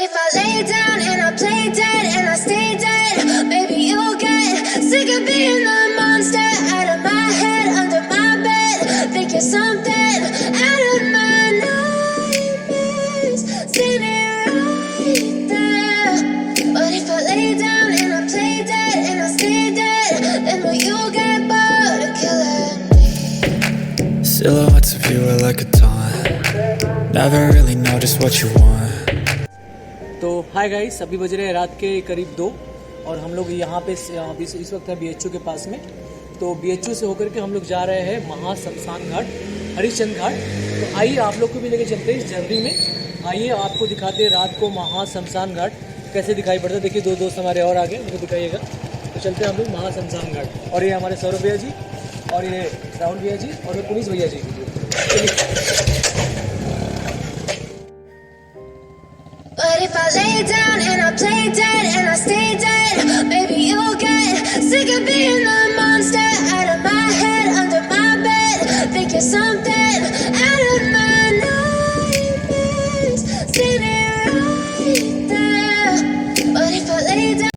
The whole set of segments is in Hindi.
What if I lay down and I play dead and I stay dead? Maybe you'll get sick of being the monster out of my head, under my bed. Think you're something out of my nightmares, standing right there. What if I lay down and I play dead and I stay dead? Then will you get bored of killing me? Silhouettes of you are like a taunt. Never really know just what you want. तो हाय गाइस, अभी बज रहे हैं रात के करीब 2 और हम लोग यहाँ पे इस वक्त है BHU के पास में। तो BHU से होकर के हम लोग जा रहे हैं महाशमशान घाट, हरिश्चंद्र घाट। तो आइए आप लोग को भी लेके चलते हैं इस जर्नी में। आइए आपको दिखाते हैं रात को महाशमशान घाट कैसे दिखाई पड़ता है। देखिए 2 दोस्त हमारे और आगे, उनको दिखाइएगा। तो चलते हैं हम लोग महाशमशान घाट। और ये हमारे सौरभ भैया जी, और ये राहुल भैया जी, और ये पुलिस भैया जी। But if I lay down and I play dead and I stay dead, maybe you'll get sick of being the monster out of my head, under my bed. Think you're something out of my nightmares, standing right there. But if I lay down.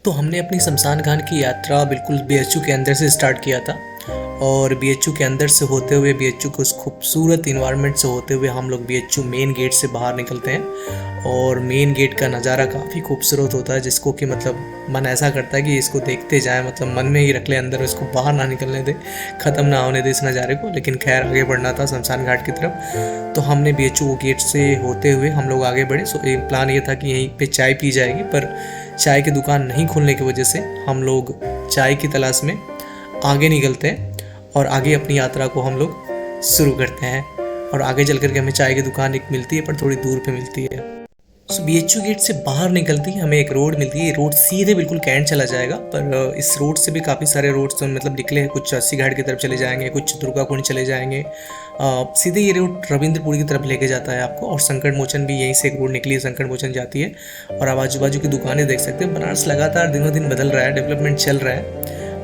तो हमने अपनी शमशान घाट की यात्रा बिल्कुल BHU के अंदर से स्टार्ट किया था, और BHU के अंदर से होते हुए BHU के उस खूबसूरत इन्वायरमेंट से होते हुए हम लोग BHU मेन गेट से बाहर निकलते हैं। और मेन गेट का नज़ारा काफ़ी खूबसूरत होता है, जिसको कि मतलब मन ऐसा करता है कि इसको देखते जाए, मतलब मन में ही रख ले अंदर, इसको बाहर ना निकलने दे, ख़त्म ना होने दे इस नज़ारे को। लेकिन खैर आगे बढ़ना था शमशान घाट की तरफ। तो हमने BHU गेट से होते हुए हम लोग आगे बढ़े। सो एक प्लान ये था कि यहीं पे चाय पी जाएगी, पर चाय की दुकान नहीं खुलने की वजह से हम लोग चाय की तलाश में आगे निकलते हैं और आगे अपनी यात्रा को हम लोग शुरू करते हैं। और आगे चल करके हमें चाय की दुकान एक मिलती है, पर थोड़ी दूर पे मिलती है। सो BHU गेट से बाहर निकलती है हमें एक रोड मिलती है। ये रोड सीधे बिल्कुल कैंट चला जाएगा, पर इस रोड से भी काफ़ी सारे रोड्स मतलब निकले हैं। कुछ अस्सी घाट की तरफ चले जाएंगे, कुछ दुर्गा कुंड चले जाएंगे। सीधे ये रोड रविंद्रपुरी की तरफ लेके जाता है आपको। और संकट मोचन भी यहीं से एक रोड निकली है, संकट मोचन जाती है। और आप आजू बाजू की दुकानें देख सकते हैं। बनारस लगातार दिनों दिन बदल रहा है, डेवलपमेंट चल रहा है,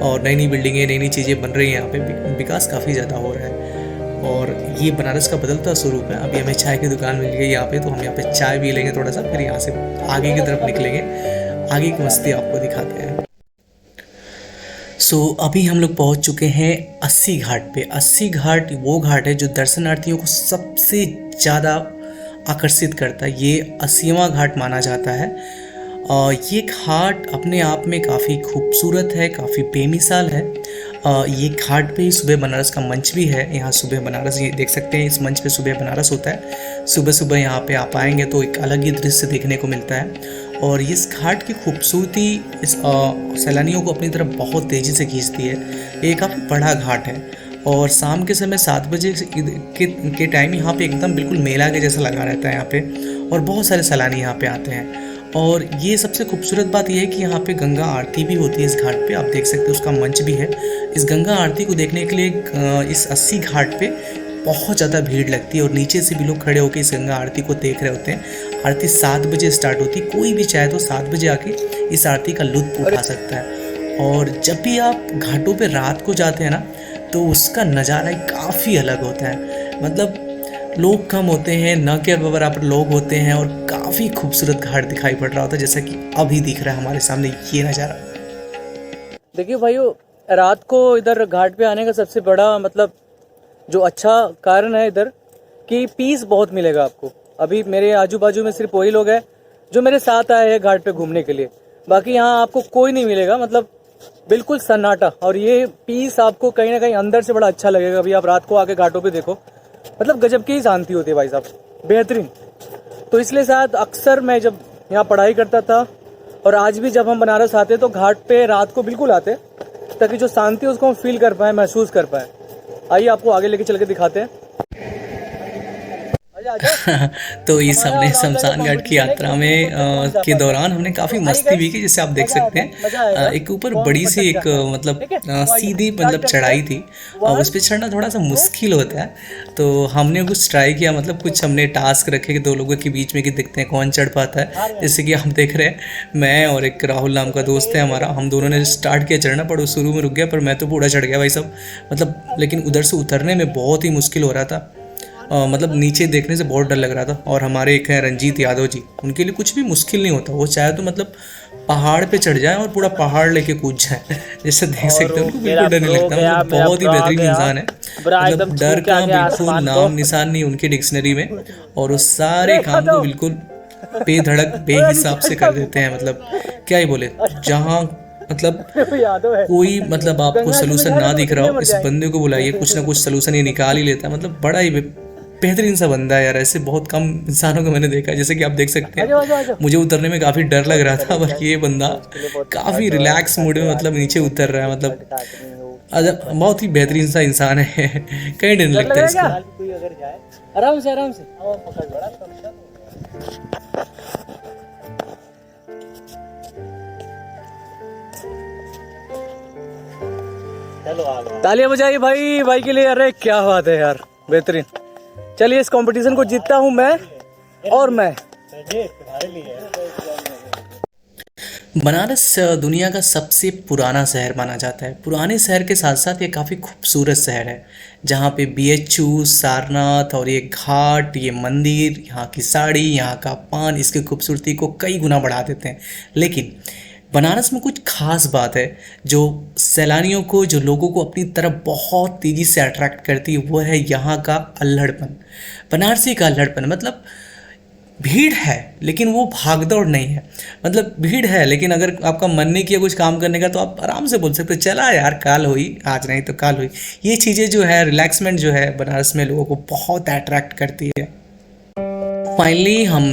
और नई नई बिल्डिंगें, नई नई चीज़ें बन रही हैं। यहाँ पे विकास काफ़ी ज़्यादा हो रहा है, और ये बनारस का बदलता स्वरूप है। अभी हमें चाय की दुकान मिल गई यहाँ पे, तो हम यहाँ पे चाय भी लेंगे थोड़ा सा, फिर यहाँ से आगे की तरफ निकलेंगे। आगे की मस्ती आपको दिखाते हैं। सो अभी हम लोग पहुँच चुके हैं अस्सी घाट पे। अस्सी घाट वो घाट है जो दर्शनार्थियों को सबसे ज़्यादा आकर्षित करता है। ये 80वां घाट माना जाता है। ये घाट अपने आप में काफ़ी खूबसूरत है, काफ़ी बेमिसाल है। ये घाट पे ही सुबह बनारस का मंच भी है। यहाँ सुबह बनारस, ये देख सकते हैं इस मंच पे सुबह बनारस होता है। सुबह सुबह यहाँ पे आप आएंगे तो एक अलग ही दृश्य देखने को मिलता है। और इस घाट की खूबसूरती इस सैलानियों को अपनी तरफ बहुत तेज़ी से खींचती है। ये काफ़ी बड़ा घाट है, और शाम के समय 7 बजे के टाइम यहाँ पे एकदम बिल्कुल मेला के जैसा लगा रहता है यहाँ पे, और बहुत सारे सैलानी यहाँ पे आते हैं। और ये सबसे खूबसूरत बात यह है कि यहाँ पे गंगा आरती भी होती है इस घाट पे। आप देख सकते हैं उसका मंच भी है। इस गंगा आरती को देखने के लिए इस 80 घाट पे बहुत ज़्यादा भीड़ लगती है, और नीचे से भी लोग खड़े होकर इस गंगा आरती को देख रहे होते हैं। आरती 7 बजे स्टार्ट होती है। कोई भी चाहे तो 7 बजे आके इस आरती का लुत्फ उठा सकता है। और जब भी आप घाटों पे रात को जाते हैं ना, तो उसका नज़ारा काफ़ी अलग होता है। मतलब लोग कम होते हैं, न के बराबर लोग होते हैं, और काफ़ी खूबसूरत घाट दिखाई पड़ रहा होता है, जैसा कि अभी दिख रहा है हमारे सामने ये नज़ारा। देखिए भाइयों, रात को इधर घाट पे आने का सबसे बड़ा मतलब जो अच्छा कारण है इधर कि पीस बहुत मिलेगा आपको। अभी मेरे आजू बाजू में सिर्फ वही लोग हैं जो मेरे साथ आए हैं घाट पे घूमने के लिए। बाकी यहाँ आपको कोई नहीं मिलेगा, मतलब बिल्कुल सन्नाटा। और ये पीस आपको कहीं ना कहीं अंदर से बड़ा अच्छा लगेगा। अभी आप रात को आके घाटों पे देखो, मतलब गजब की ही शांति होती है भाई साहब, बेहतरीन। तो इसलिए शायद अक्सर मैं जब यहाँ पढ़ाई करता था, और आज भी जब हम बनारस आते तो घाट पे रात को बिल्कुल आते, ताकि जो शांति उसको हम फील कर पाए, महसूस कर पाए। आइए आपको आगे लेके चल के दिखाते हैं। तो इस हमने शमशान घाट की यात्रा में के दौरान हमने काफ़ी मस्ती भी की, जैसे आप देख सकते हैं। एक ऊपर बड़ी सी एक मतलब सीधी मतलब चढ़ाई थी, और उस पर चढ़ना थोड़ा सा मुश्किल होता है। तो हमने कुछ ट्राई किया, मतलब कुछ हमने टास्क रखे कि 2 लोगों के बीच में कि देखते हैं कौन चढ़ पाता है। जैसे कि हम देख रहे हैं, मैं और एक राहुल नाम का दोस्त है हमारा, हम दोनों ने स्टार्ट किया चढ़ना, पर वो शुरू में रुक गया, पर मैं तो पूरा चढ़ गया भाई साहब। मतलब लेकिन उधर से उतरने में बहुत ही मुश्किल हो रहा था। मतलब नीचे देखने से बहुत डर लग रहा था। और हमारे एक हैं रंजीत यादव जी, उनके लिए कुछ भी मुश्किल नहीं होता, वो चाहे तो मतलब पहाड़ पे चढ़ जाए और पूरा पहाड़ लेके कूद जाए। जैसे देख सकते हैं उनको बिल्कुल डर नहीं लगता, मतलब बहुत ही बेहतरीन इंसान है। मतलब डर का बिल्कुल नाम निशान नहीं उनके डिक्शनरी में, और वो सारे काम को बिल्कुल बेधड़क बेहिसाब से कर देते हैं। मतलब क्या ही बोले, जहाँ मतलब कोई मतलब आपको सोल्यूशन ना दिख रहा हो, इस बंदे को बुलाइए, कुछ ना कुछ सोल्यूशन ये निकाल ही लेता है। मतलब बड़ा ही बेहतरीन सा बंदा है यार। ऐसे बहुत कम इंसानों को मैंने देखा है। जैसे कि आप देख सकते हैं मुझे उतरने में काफ़ी डर लग रहा था, पर ये बंदा काफ़ी रिलैक्स मूड में मतलब नीचे उतर रहा है। मतलब बहुत ही बेहतरीन सा इंसान है। कहीं डर नहीं लगता इसको। आराम से आराम से। तालियां बजाइए भाई, भाई के लिए। अरे क्या बात है यार, बेहतरीन। चलिए इस कंपटीशन को जीतता हूं मैं, और मैं। बनारस दुनिया का सबसे पुराना शहर माना जाता है। पुराने शहर के साथ साथ ये काफ़ी खूबसूरत शहर है, जहाँ पे बीएचयू, सारनाथ और ये घाट, ये मंदिर, यहाँ की साड़ी, यहाँ का पान इसकी खूबसूरती को कई गुना बढ़ा देते हैं। लेकिन बनारस में कुछ खास बात है जो सैलानियों को, जो लोगों को अपनी तरफ बहुत तेज़ी से अट्रैक्ट करती है, वो है यहाँ का अल्हड़पन। बनारसी का अल्हड़पन मतलब भीड़ है लेकिन वो भागदौड़ नहीं है। मतलब भीड़ है लेकिन अगर आपका मन नहीं किया कुछ काम करने का तो आप आराम से बोल सकते हो चला यार काल हुई, आज नहीं तो काल हुई। ये चीज़ें जो है, रिलैक्समेंट जो है, बनारस में लोगों को बहुत अट्रैक्ट करती है। फाइनली हम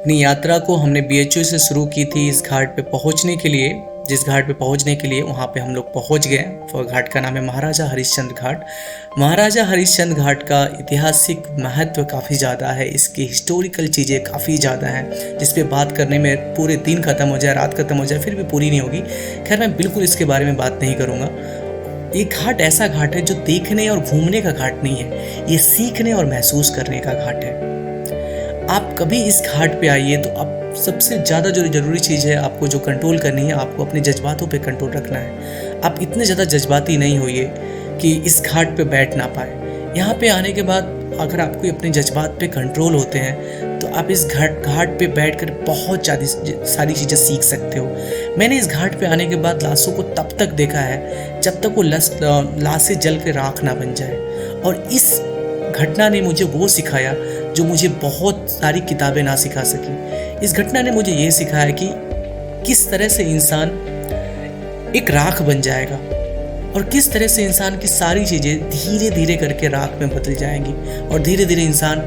अपनी यात्रा को हमने बीएचयू से शुरू की थी इस घाट पे पहुंचने के लिए। जिस घाट पे पहुंचने के लिए वहाँ पे हम लोग पहुंच गए। वो घाट का नाम है महाराजा हरिश्चंद्र घाट। महाराजा हरिश्चंद्र घाट का ऐतिहासिक महत्व काफ़ी ज़्यादा है, इसकी हिस्टोरिकल चीज़ें काफ़ी ज़्यादा हैं, जिस पे बात करने में पूरे दिन ख़त्म हो जाए, रात ख़त्म हो जाए, फिर भी पूरी नहीं होगी। खैर मैं बिल्कुल इसके बारे में बात नहीं करूँगा। ये घाट ऐसा घाट है जो देखने और घूमने का घाट नहीं है, ये सीखने और महसूस करने का घाट है। आप कभी इस घाट पे आइए तो आप सबसे ज़्यादा जो ज़रूरी चीज़ है आपको जो कंट्रोल करनी है, आपको अपने जज्बातों पे कंट्रोल रखना है। आप इतने ज़्यादा जज्बाती नहीं होइए कि इस घाट पे बैठ ना पाए। यहाँ पे आने के बाद अगर आपको अपने जज्बात पे कंट्रोल होते हैं तो आप इस घाट पे बैठकर बहुत सारी चीज़ें सीख सकते हो। मैंने इस घाट पे आने के बाद लाशों को तब तक देखा है जब तक वो लाशें जल के राख ना बन जाए, और इस घटना ने मुझे वो सिखाया जो मुझे बहुत सारी किताबें ना सिखा सकी। इस घटना ने मुझे ये सिखाया कि किस तरह से इंसान एक राख बन जाएगा और किस तरह से इंसान की सारी चीज़ें धीरे धीरे करके राख में बदल जाएंगी, और धीरे धीरे इंसान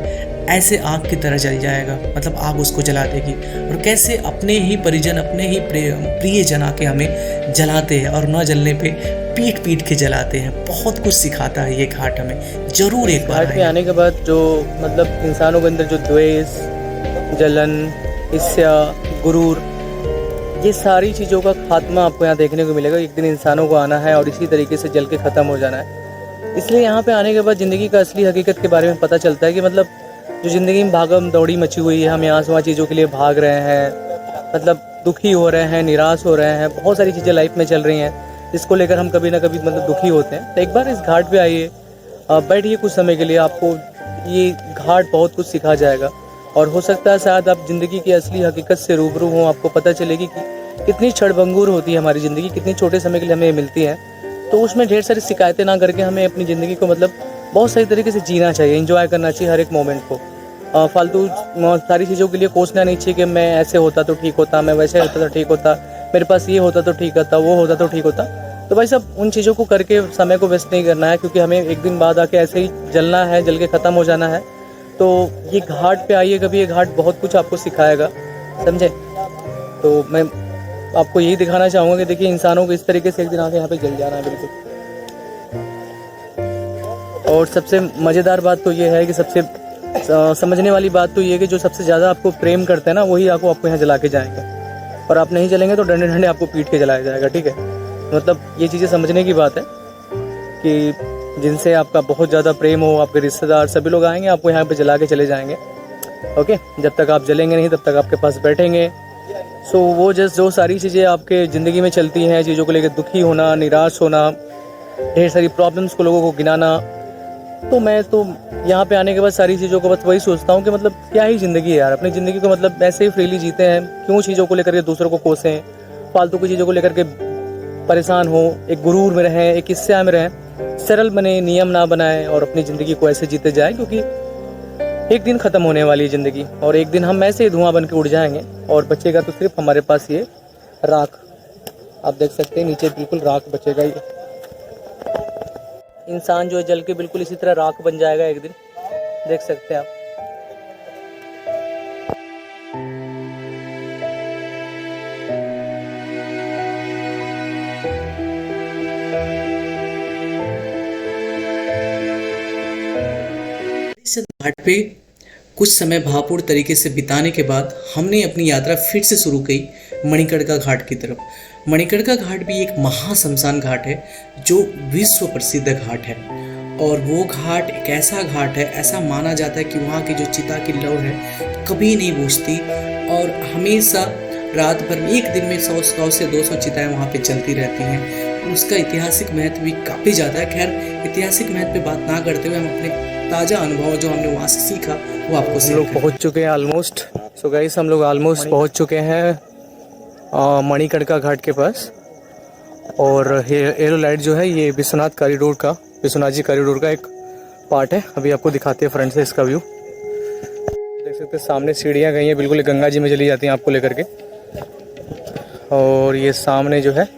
ऐसे आग की तरह जल जाएगा, मतलब आग उसको जला देगी। और कैसे अपने ही परिजन, अपने ही प्रिय जन आके हमें जलाते हैं और न जलने पे पीट पीट के जलाते हैं। बहुत कुछ सिखाता है ये घाट हमें, जरूर एक बार घाट पे आने के बाद जो मतलब इंसानों के अंदर जो द्वेष, जलन, ईर्ष्या, गुरूर, ये सारी चीज़ों का खात्मा आपको यहाँ देखने को मिलेगा। एक दिन इंसानों को आना है और इसी तरीके से जल के ख़त्म हो जाना है। इसलिए यहाँ पे आने के बाद ज़िंदगी का असली हकीकत के बारे में पता चलता है कि मतलब जो ज़िंदगी में भागम दौड़ी मची हुई है, हम यहाँ से वहाँ चीज़ों के लिए भाग रहे हैं, मतलब दुखी हो रहे हैं, निराश हो रहे हैं, बहुत सारी चीज़ें लाइफ में चल रही हैं जिसको लेकर हम कभी ना कभी मतलब दुखी होते हैं। तो एक बार इस घाट पे आइए, बैठिए कुछ समय के लिए, आपको ये घाट बहुत कुछ सिखा जाएगा। और हो सकता है शायद आप ज़िंदगी की असली हकीकत से रूबरू हों, आपको पता चलेगी कि कितनी क्षणभंगुर होती है हमारी ज़िंदगी, कितनी छोटे समय के लिए हमें मिलती है। तो उसमें ढेर सारी शिकायतें ना करके हमें अपनी ज़िंदगी को मतलब बहुत सही तरीके से जीना चाहिए, एंजॉय करना चाहिए हर एक मोमेंट को। फालतू सारी चीज़ों के लिए कोसना नहीं चाहिए कि मैं ऐसे होता तो ठीक होता, मैं वैसे होता तो ठीक होता, मेरे पास ये होता तो ठीक होता, वो होता तो ठीक होता। तो भाई सब उन चीज़ों को करके समय को वेस्ट नहीं करना है, क्योंकि हमें एक दिन बाद आके ऐसे ही जलना है, जल के ख़त्म हो जाना है। तो ये घाट पे आइए कभी, ये घाट बहुत कुछ आपको सिखाएगा, समझे। तो मैं आपको यही दिखाना चाहूँगा कि देखिए इंसानों को इस तरीके से एक दिन आके यहाँ पे जल जाना है बिल्कुल। और सबसे मज़ेदार बात तो ये है कि सबसे समझने वाली बात तो ये है कि जो सबसे ज़्यादा आपको प्रेम करते हैं ना, वही आपको यहाँ जला के जाएंगे, और आप नहीं जलेंगे तो डंडे डंडे आपको पीट के जलाया जाएगा, ठीक है। मतलब ये चीज़ें समझने की बात है कि जिनसे आपका बहुत ज़्यादा प्रेम हो, आपके रिश्तेदार सभी लोग आएंगे, आपको यहाँ पे जला के चले जाएंगे, ओके। जब तक आप जलेंगे नहीं तब तक आपके पास बैठेंगे। सो वो जो सारी चीज़ें आपके ज़िंदगी में चलती हैं, चीज़ों को लेकर दुखी होना, निराश होना, ढेर सारी प्रॉब्लम्स को लोगों को गिनाना, तो मैं तो यहाँ पे आने के बाद सारी चीज़ों को बस वही सोचता हूँ कि मतलब क्या ही ज़िंदगी है यार, अपनी ज़िंदगी को मतलब ऐसे ही फ्रीली जीते हैं, क्यों चीज़ों को लेकर के दूसरों को कोसें, फालतू की चीज़ों को लेकर के परेशान हो, एक गुरूर में रहें, एक ईर्ष्या में रहें। सरल बने, नियम ना बनाएं और अपनी ज़िंदगी को ऐसे जीते जाएं, क्योंकि एक दिन ख़त्म होने वाली है ज़िंदगी और एक दिन हम ऐसे ही धुआं बन के उड़ जाएंगे और बचेगा तो सिर्फ हमारे पास ये राख। आप देख सकते हैं नीचे बिल्कुल राख बचेगा, ये इंसान जो है जल के बिल्कुल इसी तरह राख बन जाएगा एक दिन, देख सकते हैं आप। इस घाट पे कुछ समय भावपूर्ण तरीके से बिताने के बाद हमने अपनी यात्रा फिर से शुरू की मणिकर्णिका घाट की तरफ। मणिकर्णिका घाट भी एक महाशमशान घाट है जो विश्व प्रसिद्ध घाट है और वो घाट एक ऐसा घाट है, ऐसा माना जाता है कि वहाँ की जो चिता की लौ है कभी नहीं बुझती और हमेशा रात भर में एक दिन में 100 से 200 चिताएं वहाँ पे चलती रहती हैं। उसका ऐतिहासिक महत्व भी काफ़ी ज़्यादा है। खैर ऐतिहासिक महत्व पे बात ना करते हुए हम अपने ताज़ा अनुभव जो हमने वहाँ से सीखा वो आपको हम लोग पहुँच चुके हैं ऑलमोस्ट। सो गाइस हम लोग ऑलमोस्ट पहुँच चुके हैं मणिकर्णिका घाट के पास और एरो लाइट जो है ये विश्वनाथ जी कॉरिडोर का एक पार्ट है। अभी आपको दिखाते हैं फ्रंट से इसका व्यू। देख सकते हैं सामने सीढ़ियाँ गई हैं, बिल्कुल गंगा जी में चली जाती हैं आपको लेकर के। और ये सामने जो है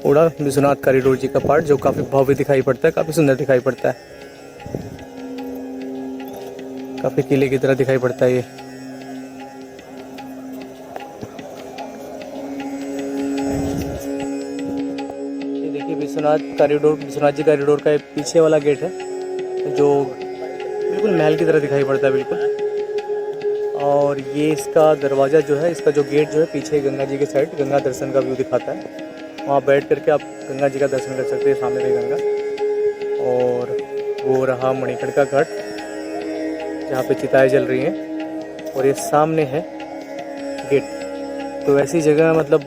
पूरा विश्वनाथ कॉरिडोर जी का पार्ट जो काफ़ी भव्य दिखाई पड़ता है, काफ़ी सुंदर दिखाई पड़ता है, काफ़ी किले की तरह दिखाई पड़ता है ये। देखिए विश्वनाथ जी कॉरिडोर का पीछे वाला गेट है जो बिल्कुल महल की तरह दिखाई पड़ता है बिल्कुल। और ये इसका दरवाज़ा जो है, इसका जो गेट जो है पीछे गंगा जी के साइड गंगा दर्शन का व्यू दिखाता है। वहाँ बैठ करके आप गंगा जी का दर्शन कर सकते हैं, सामने रही गंगा। और वो रहा मणिकर्णिका घाट जहाँ पे चिताएं जल रही हैं और ये सामने है गेट। तो ऐसी जगह मतलब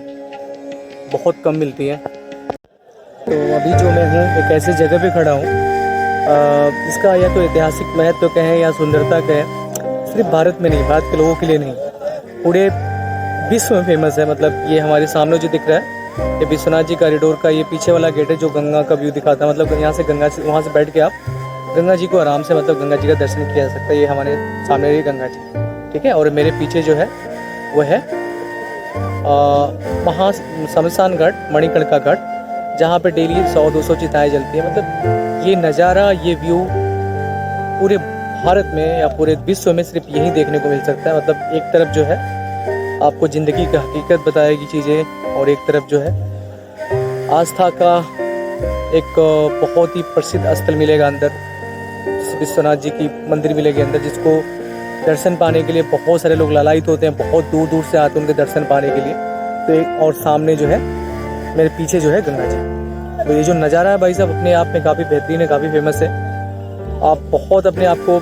बहुत कम मिलती है। तो अभी जो मैं हूँ एक ऐसी जगह पे खड़ा हूँ इसका या तो ऐतिहासिक महत्व कहें या सुंदरता कहें, सिर्फ भारत में नहीं, भारत के लोगों के लिए नहीं, पूरे विश्व में फेमस है। मतलब ये हमारे सामने जो दिख रहा है ये विश्वनाथ जी कॉरिडोर का ये पीछे वाला गेट है जो गंगा का व्यू दिखाता है। मतलब यहाँ से वहाँ से बैठ के आप गंगा जी को आराम से मतलब गंगा जी का दर्शन किया जा सकता है। ये हमारे सामने रही गंगा जी, ठीक है। और मेरे पीछे जो है वो है महाशमशान घाट, मणिकर्णिका घाट, जहाँ पे डेली 100-200 चिताएं जलती हैं। मतलब ये नज़ारा, ये व्यू पूरे भारत में या पूरे विश्व में सिर्फ यही देखने को मिल सकता है। मतलब एक तरफ जो है आपको ज़िंदगी की हकीकत बताएगी चीज़ें और एक तरफ जो है आस्था का एक बहुत ही प्रसिद्ध स्थल मिलेगा अंदर, विश्वनाथ जी की मंदिर मिलेगी अंदर, जिसको दर्शन पाने के लिए बहुत सारे लोग लालायित होते हैं, बहुत दूर दूर से आते हैं उनके दर्शन पाने के लिए। तो एक और सामने जो है मेरे पीछे जो है गंगा जी। तो ये जो नज़ारा है भाई साहब अपने आप में काफ़ी बेहतरीन है, काफ़ी फेमस है। आप बहुत अपने आप को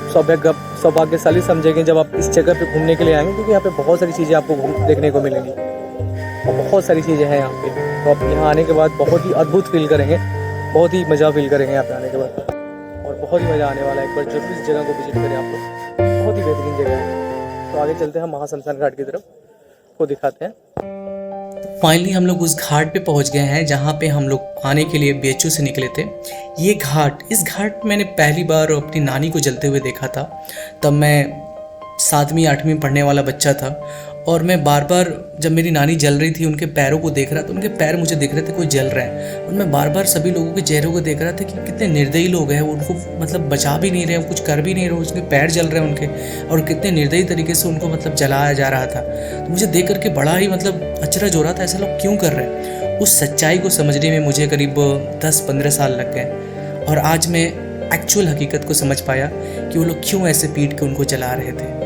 सौभाग्यशाली समझेंगे जब आप इस जगह पे घूमने के लिए आएंगे, क्योंकि यहाँ पे बहुत सारी चीज़ें आपको देखने को मिलेंगी और बहुत सारी चीज़ें हैं यहाँ पे। तो आप यहाँ आने के बाद बहुत ही अद्भुत फील करेंगे, बहुत ही मज़ा फील करेंगे यहाँ पे आने के बाद और बहुत ही मज़ा आने वाला है। एक बार जरूर इस जगह को विजिट करें आप लोग, बहुत ही बेहतरीन जगह है। तो आगे चलते हैं महाशमशान घाट की तरफ, को दिखाते हैं। फाइनली हम लोग उस घाट पे पहुंच गए हैं जहाँ पे हम लोग आने के लिए BHU से निकले थे। ये घाट, इस घाट मैंने पहली बार अपनी नानी को जलते हुए देखा था। तब मैं 7वीं 8वीं पढ़ने वाला बच्चा था और मैं बार बार जब मेरी नानी जल रही थी उनके पैरों को देख रहा था, उनके पैर मुझे दिख रहे थे कोई जल रहा है और मैं बार बार सभी लोगों के चेहरों को देख रहा था कि कितने निर्दयी लोग हैं, वो उनको मतलब बचा भी नहीं रहे, कुछ कर भी नहीं रहे, उसके पैर जल रहे हैं उनके और कितने निर्दयी तरीके से उनको मतलब जलाया जा रहा था। तो मुझे देख करके बड़ा ही मतलब अचरज हो रहा था, ऐसे लोग क्यों कर रहे हैं। उस सच्चाई को समझने में मुझे करीब 10-15 साल लग गए और आज मैं एक्चुअल हकीकत को समझ पाया कि वो लोग क्यों ऐसे पीट के उनको जला रहे थे।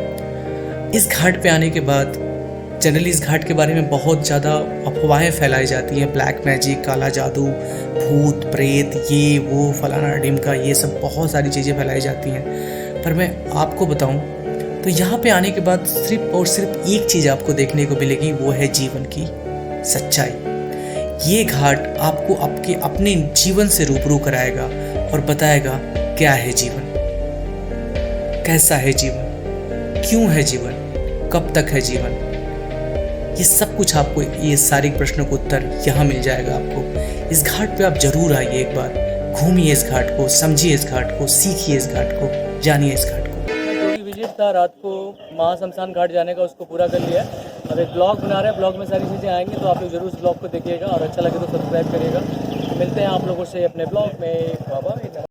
इस घाट पे आने के बाद जनरली इस घाट के बारे में बहुत ज़्यादा अफवाहें फैलाई जाती हैं, ब्लैक मैजिक, काला जादू, भूत प्रेत, ये वो फलाना ढिमका, ये सब बहुत सारी चीज़ें फैलाई जाती हैं। पर मैं आपको बताऊं तो यहाँ पे आने के बाद सिर्फ और सिर्फ एक चीज़ आपको देखने को मिलेगी, वो है जीवन की सच्चाई। ये घाट आपको आपके अपने जीवन से रूबरू कराएगा और बताएगा क्या है जीवन, कैसा है जीवन, क्यों है जीवन, कब तक है जीवन। ये सब कुछ आपको, ये सारे प्रश्नों का उत्तर यहाँ मिल जाएगा आपको। इस घाट पे आप जरूर आइए, एक बार घूमिए इस घाट को, समझिए इस घाट को, सीखिए इस घाट को, जानिए इस घाट को। जो भी विजिट था रात को महाशमशान घाट जाने का, उसको पूरा कर लिया। अब एक ब्लॉग बना रहे हैं, ब्लॉग में सारी चीज़ें आएंगी, तो आप लोग जरूर उस ब्लॉग को देखिएगा और अच्छा लगे तो सब्सक्राइब करिएगा। मिलते हैं आप लोगों से अपने ब्लॉग में। Bye bye.